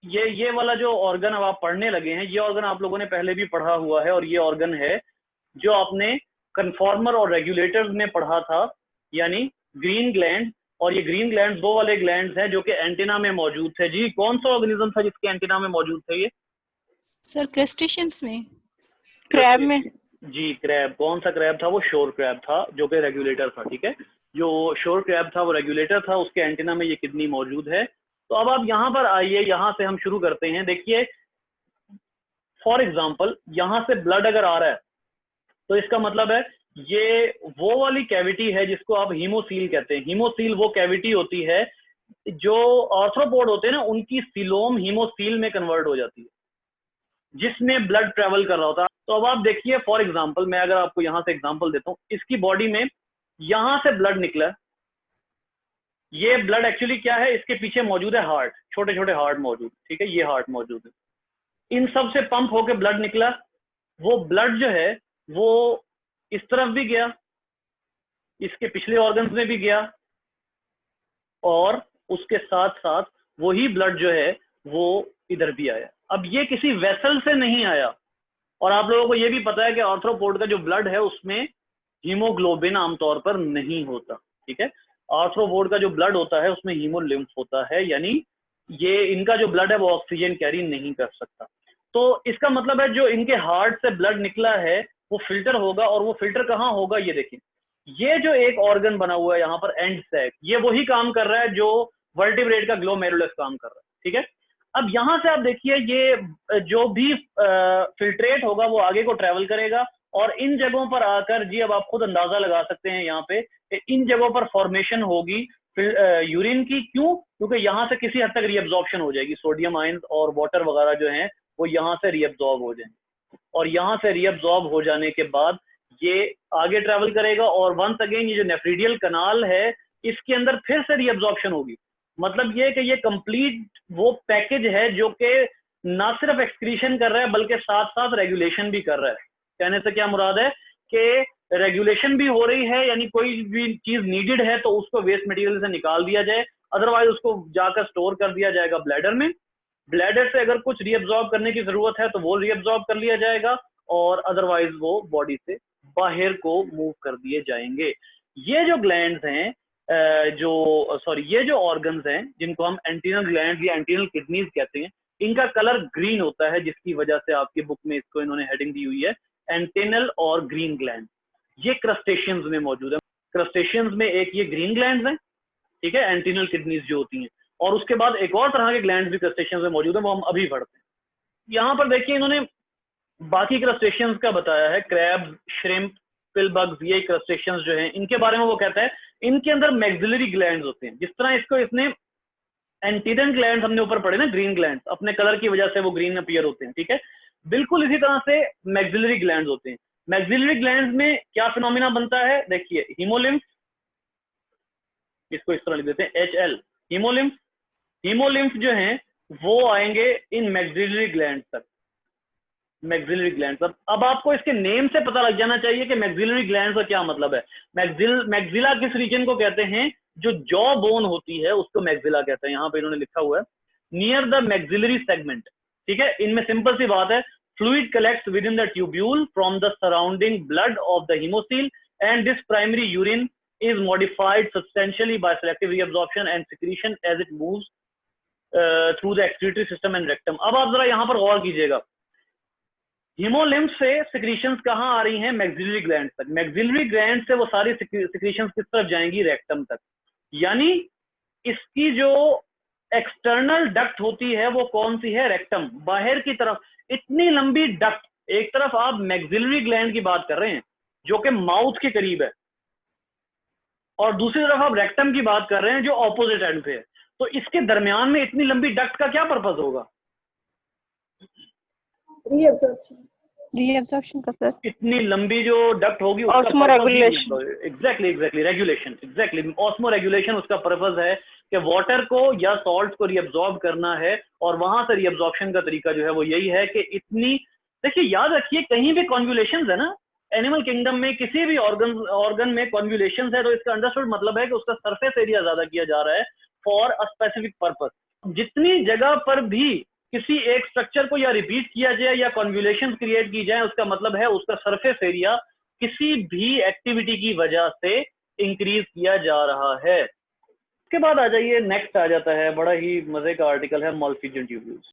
ये वाला जो ऑर्गन अब आप पढ़ने लगे हैं, ये ऑर्गन आप लोगों ने पहले भी पढ़ा हुआ है, और ये ऑर्गन है जो आपने कन्फॉर्मर और रेगुलेटर्स में पढ़ा था, यानी ग्रीन ग्लैंड। और ये ग्रीन ग्लैंड वो वाले ग्लैंड्स हैं जो कि एंटीना में मौजूद थे। जी कौन सा ऑर्गेनिज्म था जिसके एंटीना में मौजूद थे ये? सर क्रस्टेशियंस में, क्रैब में। जी क्रैब। कौन सा क्रैब था? वो शोर क्रैब था जो कि रेगुलेटर था। ठीक है, जो शोर क्रैब था वो रेगुलेटर था, उसके एंटीना में ये किडनी मौजूद है। तो अब आप यहाँ पर आइए, यहाँ से हम शुरू करते हैं। देखिए फॉर एग्जाम्पल यहाँ से ब्लड अगर आ रहा है तो इसका मतलब है ये वो वाली कैविटी है जिसको आप हीमोसील कहते हैं। हीमोसील वो कैविटी होती है जो आर्थ्रोपोड होते हैं ना, उनकी सीलोम हीमोसील में कन्वर्ट हो जाती है, जिसमें ब्लड ट्रेवल कर रहा होता है। तो अब आप देखिए फॉर एग्जाम्पल, मैं अगर आपको यहाँ से एग्जाम्पल देता हूँ, इसकी बॉडी में यहाँ से ब्लड निकला। ये ब्लड एक्चुअली क्या है, इसके पीछे मौजूद है हार्ट, छोटे छोटे हार्ट मौजूद। ठीक है, ये हार्ट मौजूद है, इन सब से पंप होकर ब्लड निकला। वो ब्लड जो है वो इस तरफ भी गया, इसके पिछले ऑर्गन्स में भी गया, और उसके साथ साथ वही ब्लड जो है वो इधर भी आया। अब ये किसी वेसल से नहीं आया, और आप लोगों को ये भी पता है कि आर्थ्रोपोड का जो ब्लड है उसमें हीमोग्लोबिन आमतौर पर नहीं होता। ठीक है, आर्थ्रोपोड का जो ब्लड होता है उसमें हीमोलिम्फ होता है, यानी ये इनका जो ब्लड है वो ऑक्सीजन कैरी नहीं कर सकता। तो इसका मतलब है जो इनके हार्ट से ब्लड निकला है वो फिल्टर होगा, और वो फिल्टर कहाँ होगा? ये देखिए, ये जो एक ऑर्गन बना हुआ है यहाँ पर एंड सैक, ये वही काम कर रहा है जो वर्टिब्रेट का ग्लोमेरुलस काम कर रहा है। ठीक है, अब यहां से आप देखिए ये जो भी फिल्ट्रेट होगा वो आगे को ट्रेवल करेगा, और इन जगहों पर आकर, जी अब आप खुद अंदाजा लगा सकते हैं यहाँ पे, इन जगहों पर फॉर्मेशन होगी यूरिन की। क्यों? क्योंकि यहाँ से किसी हद तक रीअब्जॉर्प्शन हो जाएगी, सोडियम आयंस और वाटर वगैरह जो हैं वो यहाँ से रीअब्जॉर्ब हो जाएंगे, और यहाँ से रीअब्जॉर्ब हो जाने के बाद ये आगे ट्रेवल करेगा, और वंस अगेन ये जो नेफ्रीडियल कनाल है इसके अंदर फिर से रीअब्जॉर्प्शन होगी। मतलब ये कि ये कंप्लीट वो पैकेज है जो कि ना सिर्फ एक्सक्रीशन कर रहा है बल्कि साथ साथ रेगुलेशन भी कर रहा है। कहने से क्या मुराद है कि रेगुलेशन भी हो रही है, यानी कोई भी चीज नीडेड है तो उसको वेस्ट मटेरियल से निकाल दिया जाए, अदरवाइज उसको जाकर स्टोर कर दिया जाएगा ब्लैडर में। ब्लैडर से अगर कुछ रीअब्जॉर्ब करने की जरूरत है तो वो रीअब्जॉर्ब कर लिया जाएगा, और अदरवाइज वो बॉडी से बाहर को मूव कर दिए जाएंगे। ये जो ग्लैंड्स हैं ये जो ऑर्गन्स हैं जिनको हम एंटीनल ग्लैंड्स या एंटीनल किडनीज कहते हैं, इनका कलर ग्रीन होता है, जिसकी वजह से आपकी बुक में इसको इन्होंने हेडिंग दी हुई है एंटेनल और ग्रीन ग्लैंड। ये क्रस्टेशियंस में मौजूद है। क्रस्टेशियंस में एक ये ग्रीन ग्लैंड्स हैं, ठीक है, एंटीनल किडनीज जो होती हैं, और उसके बाद एक और तरह के ग्लैंड्स भी क्रस्टेशियंस में मौजूद है, वो हम अभी पढ़ते हैं। यहाँ पर देखिए इन्होंने बाकी क्रस्टेशियंस का बताया है, क्रैब, श्रिम्प, पिलबग्स, ये क्रस्टेशियंस जो हैं इनके बारे में वो कहता है इनके अंदर मैक्सिलरी ग्लैंड्स होते हैं। जिस तरह इसको इसने एंटीडन ग्लैंड्स हमने ऊपर पढ़े ना, ग्रीन ग्लैंड्स, अपने कलर की वजह से वो ग्रीन अपीयर होते हैं। ठीक है, बिल्कुल इसी तरह से मैक्सिलरी ग्लैंड्स होते हैं। मैक्सिलरी ग्लैंड्स में क्या फिनोमिना बनता है? देखिए हीमोलिम्फ, इसको इस तरह लिख देते हैं HL, हीमोलिम्फ। हीमोलिम्फ जो हैं वो आएंगे इन मैक्सिलरी ग्लैंड तक। मैक्सिलरी ग्लैंड्स, अब आपको इसके नेम से पता लग जाना चाहिए कि मैक्सिलरी ग्लैंड्स का क्या मतलब है। मैक्सिला किस रीजन को कहते हैं? जो जॉ बोन होती है उसको मैक्सिला कहते हैं। यहाँ पे इन्होंने लिखा हुआ है नियर द मैक्सिलरी सेगमेंट। ठीक है, इनमें सिंपल सी बात है, fluid collects with in the tubule from the surrounding blood of the haemocoel and this primary urine is modified substantially by selective reabsorption and secretion as it moves through the excretory system and rectum। अब आप जरा यहाँ पर गौर कीजिएगा, haemolymph से secretions कहाँ आ रही हैं? मैक्सिलरी ग्लैंड तक। मैक्सिलरी ग्लैंड से वो सारी सिक्रीशंस किस तरफ जाएंगी? रेक्टम तक। यानी इसकी जो एक्सटर्नल डक्ट होती है वो कौन सी है? रेक्टम, बाहर की तरफ। इतनी लंबी डक्ट, एक तरफ आप मैक्सिलरी ग्लैंड की बात कर रहे हैं जो कि माउथ के करीब है, और दूसरी तरफ आप रेक्टम की बात कर रहे हैं जो ऑपोजिट एंड पे है। तो इसके दरमियान में इतनी लंबी डक्ट का क्या पर्पस होगा? रीअब्जॉर्प्शन का सर। इतनी लंबी जो डक्ट होगी osmo regulation. Exactly regulation, exactly osmo regulation उसका पर्पस है कि वाटर को या सॉल्ट को रीअब्जॉर्ब करना है, और वहां से रीअब्जॉर्प्शन का तरीका जो है वो यही है कि इतनी, देखिए याद रखिए कहीं भी कॉन्वुलेशंस है ना एनिमल किंगडम में, किसी भी ऑर्गन में कॉन्वुलेशंस है तो इसका अंडरस्टूड मतलब है कि उसका सरफेस एरिया ज्यादा किया जा रहा है फॉर अ स्पेसिफिक पर्पस। जितनी जगह पर भी किसी एक स्ट्रक्चर को या रिपीट किया जाए या कॉन्वोल्यूशन क्रिएट की जाए, उसका मतलब है उसका सरफेस एरिया किसी भी एक्टिविटी की वजह से इंक्रीज किया जा रहा है। उसके बाद आ जाइए, नेक्स्ट आ जाता है, बड़ा ही मजे का आर्टिकल है मॉल्फिजन ट्यूब्यूल्स।